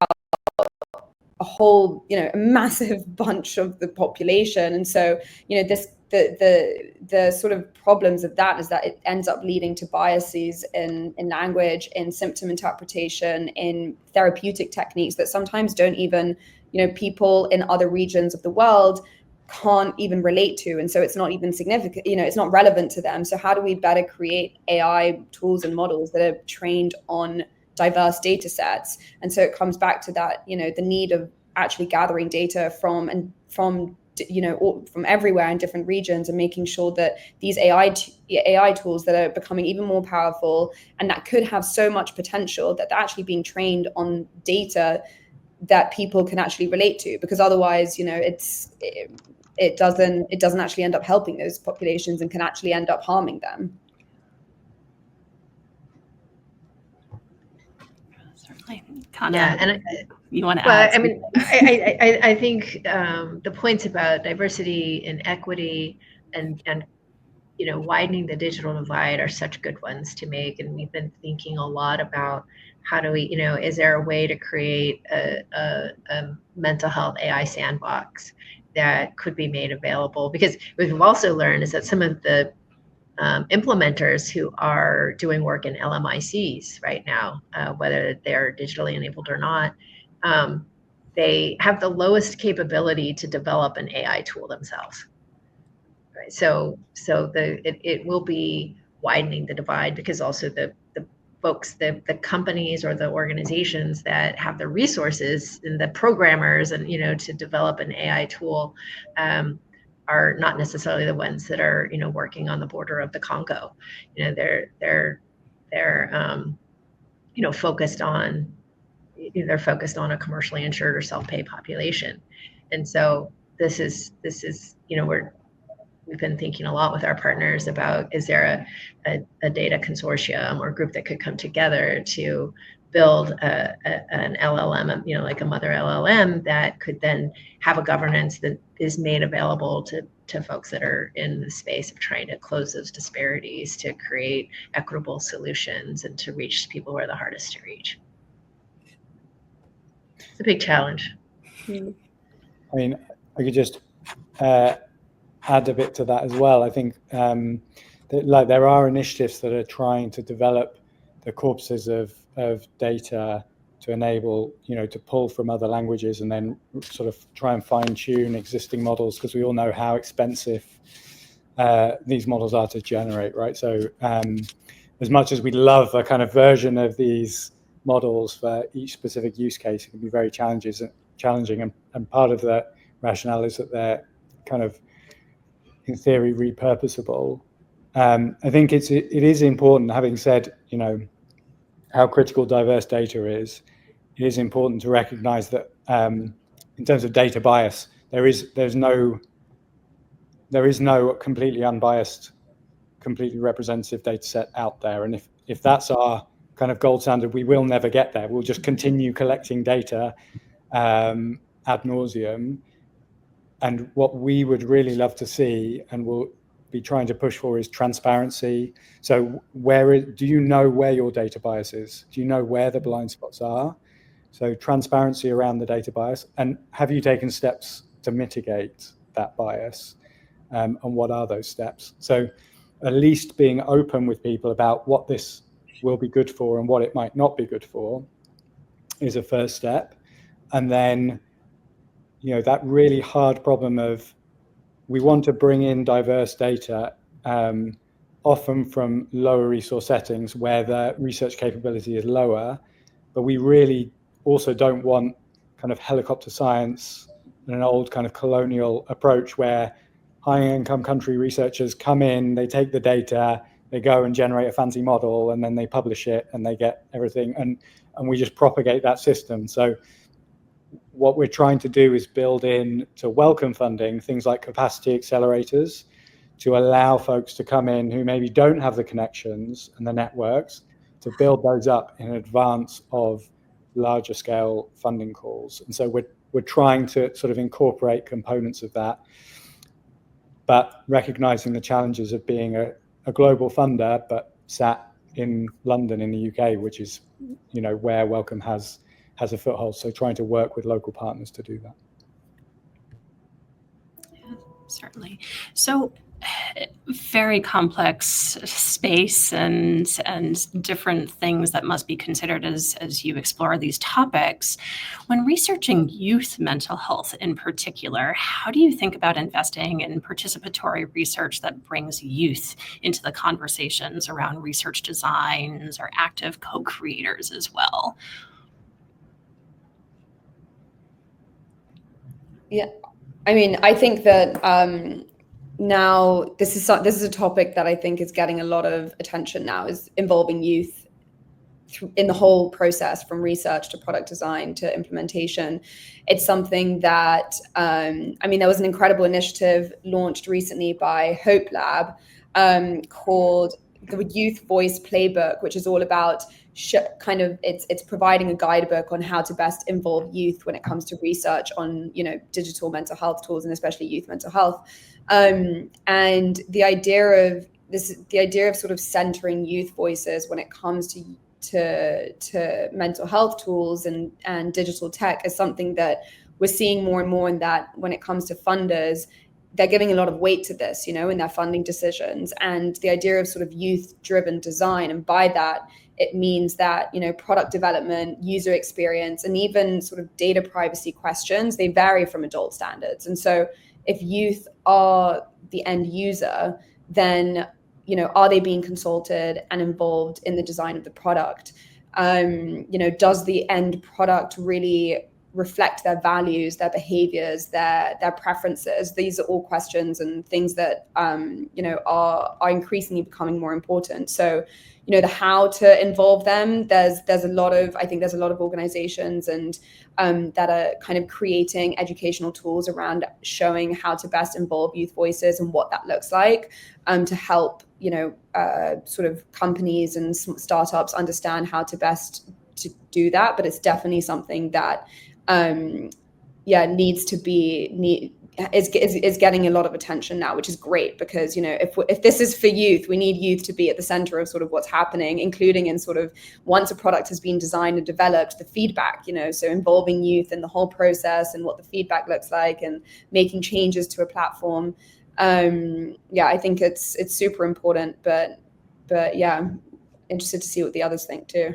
a whole, a massive bunch of the population. And so, the sort of problems of that is that it ends up leading to biases in language, in symptom interpretation, in therapeutic techniques that sometimes don't even, people in other regions of the world can't even relate to. And so it's not even significant, it's not relevant to them. So how do we better create AI tools and models that are trained on diverse data sets? And so it comes back to that, the need of actually gathering data from everywhere in different regions, and making sure that these AI tools that are becoming even more powerful and that could have so much potential, that they're actually being trained on data that people can actually relate to, because otherwise, it doesn't actually end up helping those populations and can actually end up harming them. Certainly. Yeah, and you want to add? I mean, I think the points about diversity and equity and widening the digital divide are such good ones to make. And we've been thinking a lot about how do we, is there a way to create a mental health AI sandbox that could be made available? Because what we've also learned is that some of the implementers who are doing work in LMICs right now, whether they're digitally enabled or not, they have the lowest capability to develop an AI tool themselves. Right. So it will be widening the divide, because also the folks, the companies or the organizations that have the resources and the programmers and to develop an AI tool are not necessarily the ones that are working on the border of the Congo. They're focused on a commercially insured or self-pay population. And so this is we've been thinking a lot with our partners about, is there a data consortium or group that could come together to build an LLM, like a mother LLM that could then have a governance that is made available to folks that are in the space of trying to close those disparities, to create equitable solutions, and to reach people who are the hardest to reach. It's a big challenge. I mean, I could just add a bit to that as well. I think there are initiatives that are trying to develop the corpuses of data to enable, to pull from other languages and then sort of try and fine tune existing models, because we all know how expensive these models are to generate, right? So as much as we love a kind of version of these models for each specific use case, it can be very challenging. And part of the rationale is that they're kind of, in theory, repurposable. I think it is important, having said, how critical diverse data is, it is important to recognize that in terms of data bias, there is no completely unbiased, completely representative data set out there. And if that's our kind of gold standard, we will never get there. We'll just continue collecting data ad nauseum. And what we would really love to see, and we'll be trying to push for, is transparency. So do you know where your data bias is? Do you know where the blind spots are? So transparency around the data bias, and have you taken steps to mitigate that bias? And what are those steps? So at least being open with people about what this will be good for and what it might not be good for is a first step. And then, that really hard problem of, we want to bring in diverse data, often from lower resource settings where the research capability is lower, but we really also don't want kind of helicopter science and an old kind of colonial approach where high income country researchers come in, they take the data, they go and generate a fancy model, and then they publish it and they get everything, and we just propagate that system. So what we're trying to do is build in to welcome funding things like capacity accelerators to allow folks to come in who maybe don't have the connections and the networks to build those up in advance of larger scale funding calls. And so we're trying to sort of incorporate components of that, but recognizing the challenges of being a global funder, but sat in London in the UK, which is, you know, where Wellcome has a foothold. So trying to work with local partners to do that. Yeah, certainly. So very complex space and different things that must be considered as you explore these topics. When researching youth mental health in particular, how do you think about investing in participatory research that brings youth into the conversations around research designs or active co-creators as well? Yeah, I mean, I think that now this is a topic that I think is getting a lot of attention now, is involving youth in the whole process, from research to product design to implementation. It's something that, I mean, there was an incredible initiative launched recently by Hope Lab called the Youth Voice Playbook, which is all about it's providing a guidebook on how to best involve youth when it comes to research on, you know, digital mental health tools, and especially youth mental health. And the idea of sort of centering youth voices when it comes to mental health tools and digital tech is something that we're seeing more and more, in that when it comes to funders, they're giving a lot of weight to this, you know, in their funding decisions. And the idea of sort of youth-driven design, and by that, it means that, you know, product development, user experience, and even sort of data privacy questions, they vary from adult standards. And so if youth are the end user, then, you know, are they being consulted and involved in the design of the product? You know, does the end product really reflect their values, their behaviors, their preferences? These are all questions and things that, you know, are increasingly becoming more important. So, you know, the how to involve them, there's a lot of organizations and that are kind of creating educational tools around showing how to best involve youth voices and what that looks like, to help, you know, sort of companies and startups understand how to best to do that. But it's definitely something that is getting a lot of attention now, which is great, because, you know, if this is for youth, we need youth to be at the center of sort of what's happening, including in sort of once a product has been designed and developed, the feedback, you know, so involving youth in the whole process and what the feedback looks like and making changes to a platform. Yeah, I think it's super important, but yeah, I'm interested to see what the others think too.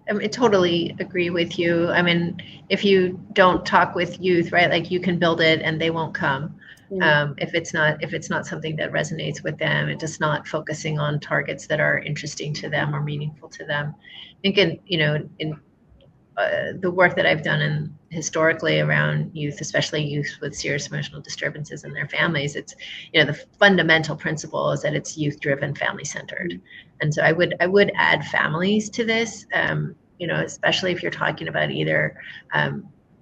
I totally agree with you. I mean, if you don't talk with youth, right, like you can build it and they won't come. If it's not something that resonates with them, and just not focusing on targets that are interesting to them or meaningful to them. I think in the work that I've done historically around youth, especially youth with serious emotional disturbances and their families, it's, you know, the fundamental principle is that it's youth-driven, family-centered. And so I would add families to this, you know, especially if you're talking about either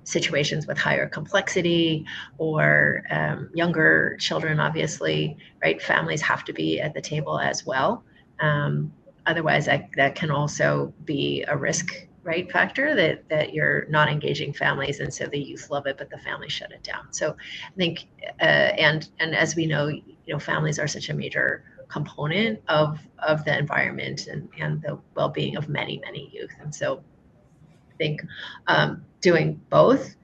situations with higher complexity or younger children, obviously, right? Families have to be at the table as well. Otherwise, that can also be a risk, right, factor that you're not engaging families, and so the youth love it, but the families shut it down. So I think, and as we know, you know, families are such a major component of the environment and the well-being of many youth. And so I think doing both,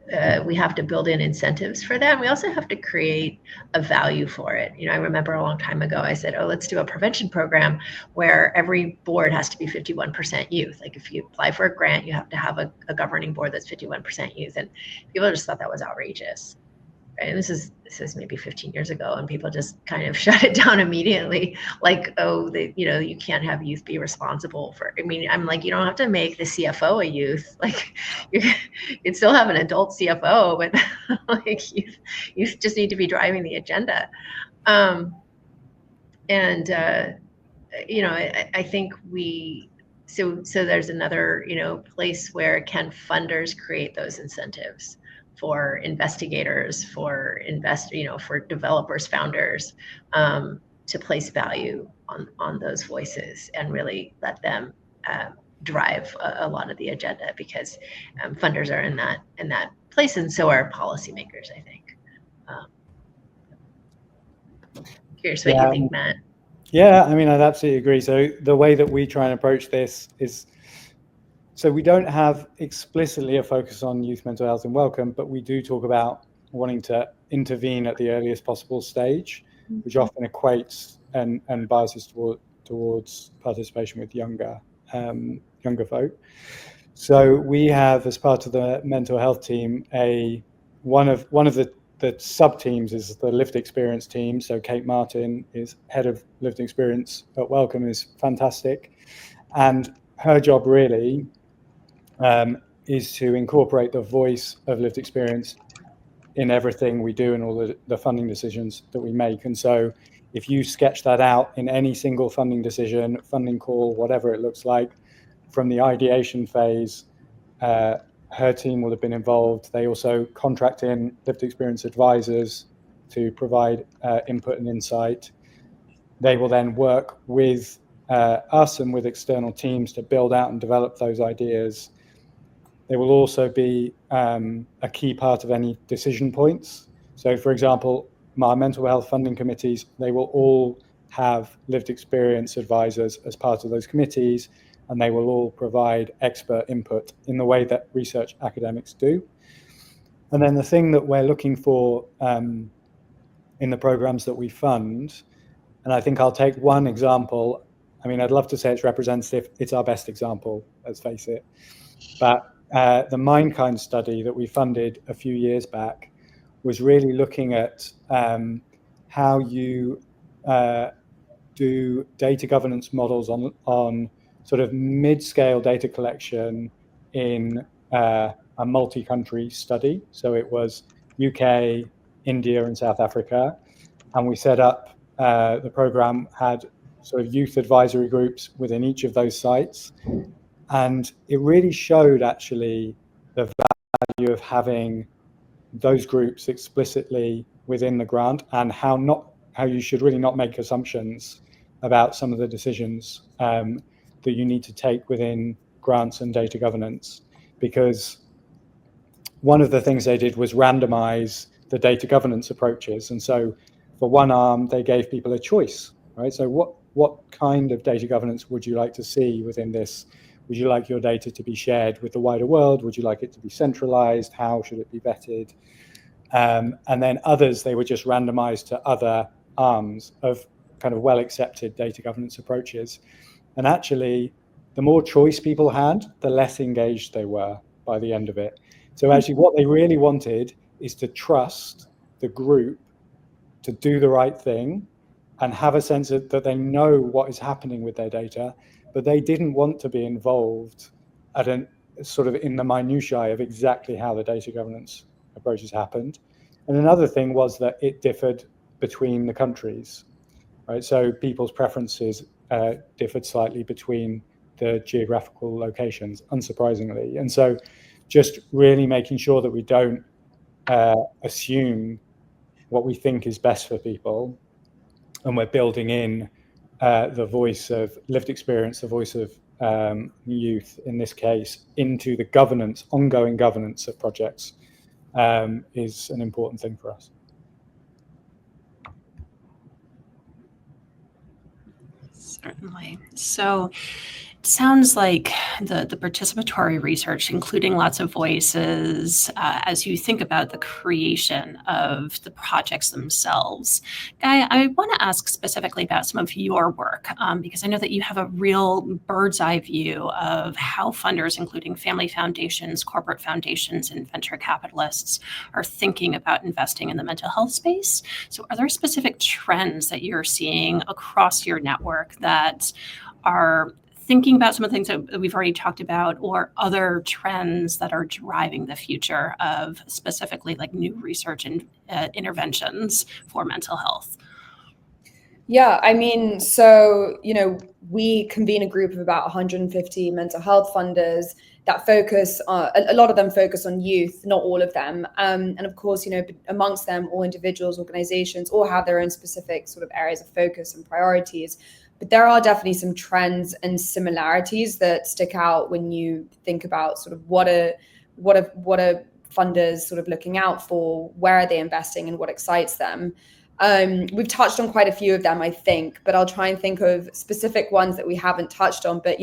we have to build in incentives for that. And we also have to create a value for it. You know, I remember a long time ago, I said, oh, let's do a prevention program where every board has to be 51% youth. Like if you apply for a grant, you have to have a governing board that's 51% youth. And people just thought that was outrageous. Right? And this is maybe 15 years ago, and people just kind of shut it down immediately. Like, oh, you know, you can't have youth be responsible for. I mean, I'm like, you don't have to make the CFO a youth. Like, you'd still have an adult CFO, but like youth just need to be driving the agenda. You know, I think so there's another, place where can funders create those incentives for investigators, for for developers, founders, to place value on those voices and really let them drive a lot of the agenda, because funders are in that place, and so are policymakers, I think. Curious what you think, Matt. Yeah, I mean, I'd absolutely agree. So the way that we try and approach this is, so we don't have explicitly a focus on youth mental health and welcome, but we do talk about wanting to intervene at the earliest possible stage, which often equates and biases towards participation with younger folk. So we have, as part of the mental health team, one of the sub-teams is the lived experience team. So Kate Martin is head of lived experience at Wellcome, is fantastic. And her job really is to incorporate the voice of lived experience in everything we do and all the funding decisions that we make. And so if you sketch that out in any single funding decision, funding call, whatever it looks like, from the ideation phase, her team will have been involved. They also contract in lived experience advisors to provide input and insight. They will then work with us and with external teams to build out and develop those ideas. They will also be a key part of any decision points. So, for example, my mental health funding committees, they will all have lived experience advisors as part of those committees, and they will all provide expert input in the way that research academics do. And then the thing that we're looking for in the programs that we fund, and I think I'll take one example. I mean, I'd love to say it's representative. It's our best example, let's face it. But the Mindkind study that we funded a few years back was really looking at how you do data governance models on sort of mid-scale data collection in a multi-country study. So it was UK, India, and South Africa. And we set up, the program had sort of youth advisory groups within each of those sites. And it really showed actually the value of having those groups explicitly within the grant, and how you should really not make assumptions about some of the decisions that you need to take within grants and data governance. Because one of the things they did was randomize the data governance approaches. And so for one arm, they gave people a choice, right? So what kind of data governance would you like to see within this? Would you like your data to be shared with the wider world? Would you like it to be centralized? How should it be vetted? And then others, they were just randomized to other arms of kind of well-accepted data governance approaches. And actually, the more choice people had, the less engaged they were by the end of it. So actually what they really wanted is to trust the group to do the right thing and have a sense that they know what is happening with their data, but they didn't want to be involved at a sort of in the minutiae of exactly how the data governance approaches happened. And another thing was that it differed between the countries, right? So people's preferences differed slightly between the geographical locations, unsurprisingly. And so just really making sure that we don't assume what we think is best for people, and we're building in the voice of lived experience, the voice of youth in this case, into the governance, ongoing governance of projects, is an important thing for us. Certainly. So it sounds like the participatory research, including lots of voices, as you think about the creation of the projects themselves. Guy, I want to ask specifically about some of your work, because I know that you have a real bird's eye view of how funders, including family foundations, corporate foundations, and venture capitalists, are thinking about investing in the mental health space. So are there specific trends that you're seeing across your network that are thinking about some of the things that we've already talked about, or other trends that are driving the future of specifically like new research and interventions for mental health? Yeah, I mean, so, we convene a group of about 150 mental health funders that focus on, a lot of them focus on youth, not all of them. And of course, amongst them, all individuals, organizations, all have their own specific sort of areas of focus and priorities. But there are definitely some trends and similarities that stick out when you think about sort of what are funders sort of looking out for, where are they investing, and what excites them. We've touched on quite a few of them, I think, but I'll try and think of specific ones that we haven't touched on. But,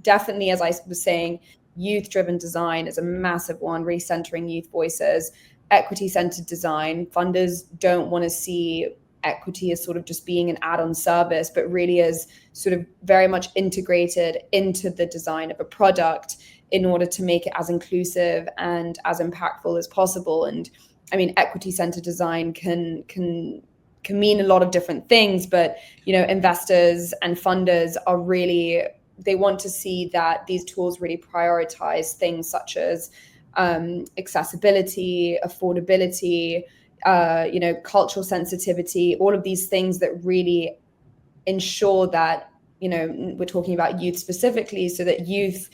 definitely, as I was saying, youth-driven design is a massive one, recentering youth voices, equity-centered design. Funders don't want to see equity as sort of just being an add-on service, but really as sort of very much integrated into the design of a product in order to make it as inclusive and as impactful as possible. And I mean, equity-centered design can mean a lot of different things, but investors and funders are really, they want to see that these tools really prioritize things such as accessibility, affordability, cultural sensitivity, all of these things that really ensure that, we're talking about youth specifically, so that youth,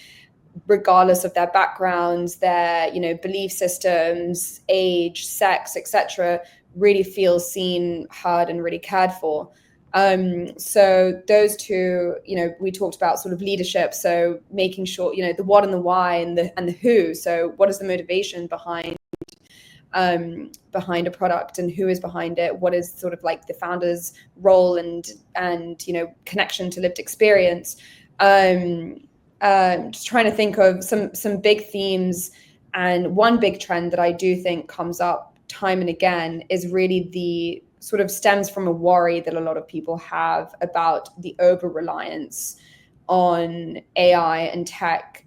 regardless of their backgrounds, their belief systems, age, sex, etc., really feel seen, heard, and really cared for. So those two, we talked about sort of leadership, so making sure the what and the why and the who. So what is the motivation behind a product, and who is behind it? What is sort of like the founder's role and connection to lived experience? Just trying to think of some big themes, and one big trend that I do think comes up time and again is really the sort of stems from a worry that a lot of people have about the over-reliance on AI and tech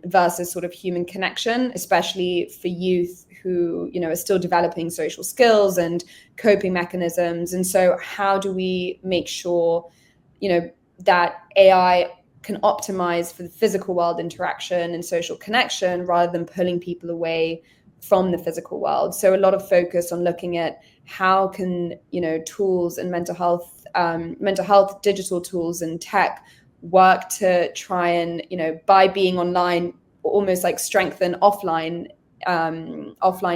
versus sort of human connection, especially for youth who are still developing social skills and coping mechanisms. And so how do we make sure that AI can optimize for the physical world interaction and social connection rather than pulling people away from the physical world? So a lot of focus on looking at how can tools and mental health digital tools and tech work to try and by being online almost like strengthen offline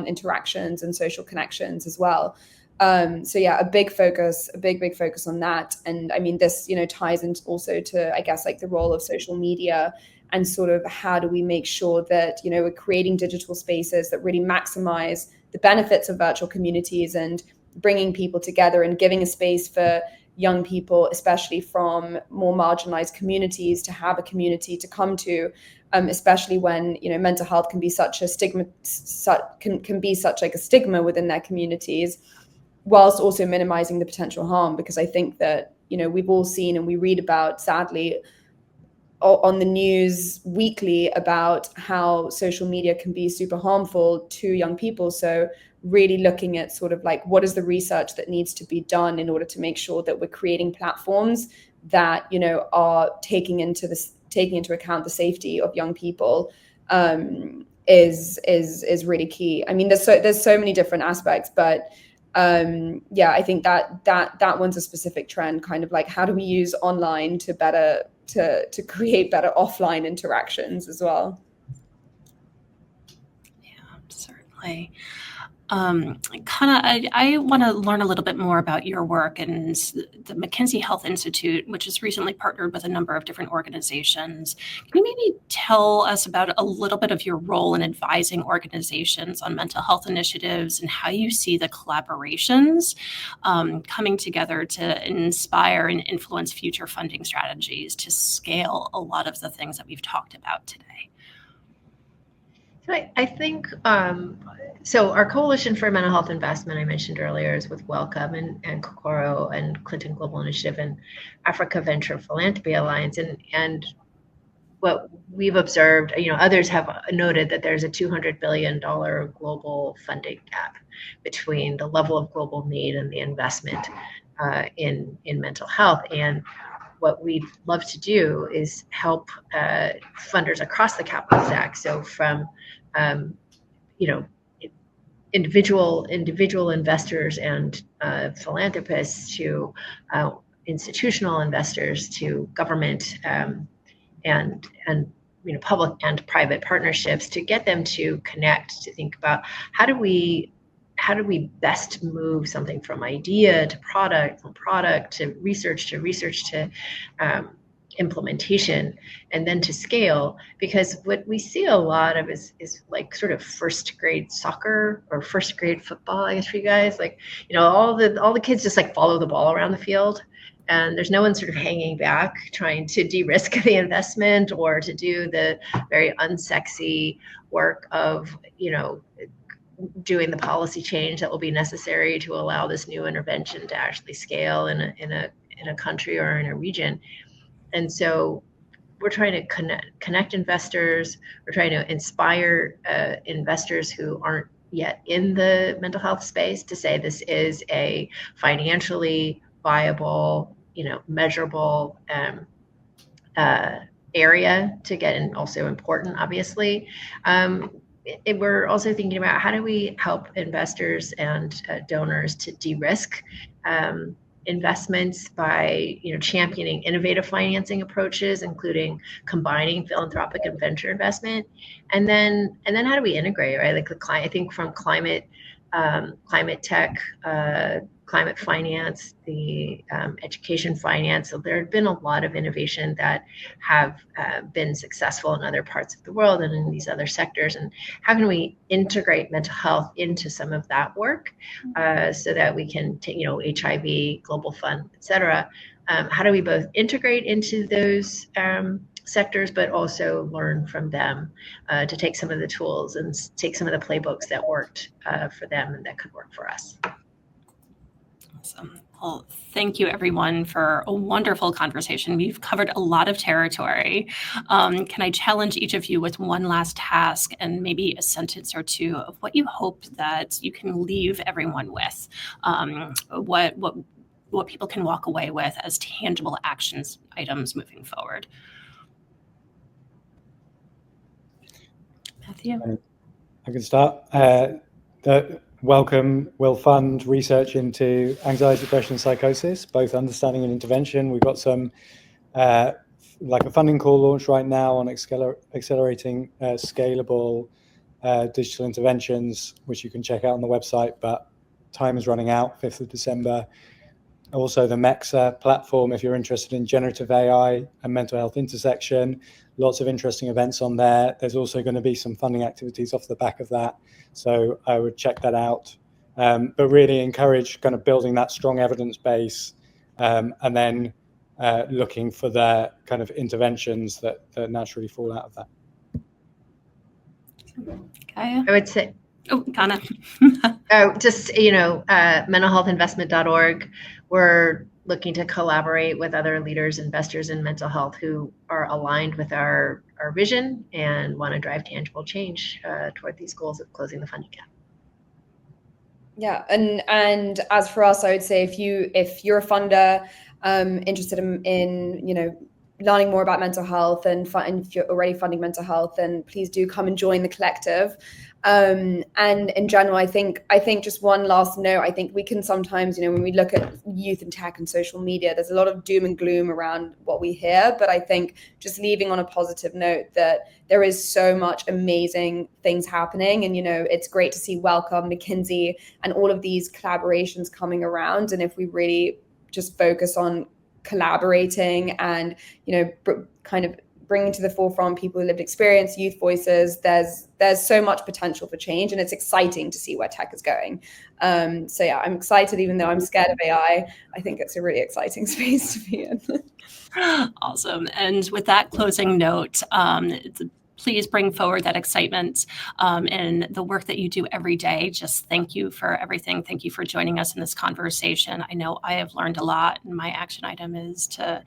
interactions and social connections as well. So yeah, a big focus on that. And I mean, this, ties into also to, I guess, like the role of social media and sort of how do we make sure that, we're creating digital spaces that really maximize the benefits of virtual communities and bringing people together and giving a space for young people, especially from more marginalized communities, to have a community to come to, especially when mental health can be such a stigma, can be such like a stigma within their communities, whilst also minimizing the potential harm. Because I think that we've all seen and we read about, sadly, on the news weekly about how social media can be super harmful to young people. So really looking at sort of like what is the research that needs to be done in order to make sure that we're creating platforms that are taking into account the safety of young people is really key. I mean, there's so many different aspects, but yeah, I think that one's a specific trend, kind of like how do we use online to create better offline interactions as well. Yeah, certainly. I want to learn a little bit more about your work and the McKinsey Health Institute, which has recently partnered with a number of different organizations. Can you maybe tell us about a little bit of your role in advising organizations on mental health initiatives and how you see the collaborations coming together to inspire and influence future funding strategies to scale a lot of the things that we've talked about today? So I think, so our Coalition for Mental Health Investment, I mentioned earlier, is with Welcome and Kokoro and Clinton Global Initiative and Africa Venture Philanthropy Alliance. And what we've observed, others have noted that there's a $200 billion global funding gap between the level of global need and the investment in mental health. And what we'd love to do is help funders across the capital stack. So from, individual investors and philanthropists to institutional investors to government and public and private partnerships, to get them to connect, to think about how do we best move something from idea to product, from product to research to implementation, and then to scale. Because what we see a lot of is like sort of first grade soccer or first grade football, I guess, for you guys. Like, all the kids just like follow the ball around the field, and there's no one sort of hanging back trying to de-risk the investment or to do the very unsexy work of doing the policy change that will be necessary to allow this new intervention to actually scale in a country or in a region. And so we're trying to connect investors. We're trying to inspire investors who aren't yet in the mental health space to say this is a financially viable, measurable area to get in, also important, obviously. We're also thinking about how do we help investors and donors to de-risk investments by championing innovative financing approaches, including combining philanthropic and venture investment, and then how do we integrate, right? Like I think from climate tech, climate finance, the education finance. So there have been a lot of innovation that have been successful in other parts of the world and in these other sectors. And how can we integrate mental health into some of that work so that we can take, HIV, Global Fund, et cetera. How do we both integrate into those sectors, but also learn from them to take some of the tools and take some of the playbooks that worked for them and that could work for us. Awesome. Well, thank you everyone for a wonderful conversation. We've covered a lot of territory. Can I challenge each of you with one last task and maybe a sentence or two of what you hope that you can leave everyone with? What people can walk away with as tangible actions items moving forward? Matthew? I can start. We'll fund research into anxiety, depression, and psychosis, both understanding and intervention. We've got some like a funding call launch right now on accelerating scalable digital interventions, which you can check out on the website, but time is running out, 5th of December. Also the MEXA platform, if you're interested in generative AI and mental health intersection, lots of interesting events on there. There's also going to be some funding activities off the back of that. So I would check that out, but really encourage kind of building that strong evidence base and then looking for the kind of interventions that naturally fall out of that. Kaya? I would say, Kana. just, mentalhealthinvestment.org. We're looking to collaborate with other leaders, investors in mental health who are aligned with our vision and want to drive tangible change toward these goals of closing the funding gap. Yeah, and as for us, I would say if you're a funder interested in learning more about mental health and if you're already funding mental health, then please do come and join the collective. And in general, I think just one last note, I think we can sometimes, when we look at youth and tech and social media, there's a lot of doom and gloom around what we hear. But I think just leaving on a positive note that there is so much amazing things happening. And, it's great to see Welcome, McKinsey, and all of these collaborations coming around. And if we really just focus on collaborating and, kind of bringing to the forefront people with lived experience, youth voices, there's so much potential for change, and it's exciting to see where tech is going. So yeah, I'm excited, even though I'm scared of AI. I think it's a really exciting space to be in. Awesome. And with that closing note, please bring forward that excitement and the work that you do every day. Just thank you for everything. Thank you for joining us in this conversation. I know I have learned a lot, and my action item is to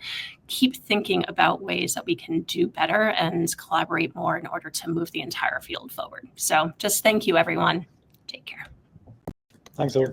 keep thinking about ways that we can do better and collaborate more in order to move the entire field forward. So just thank you, everyone. Take care. Thanks all.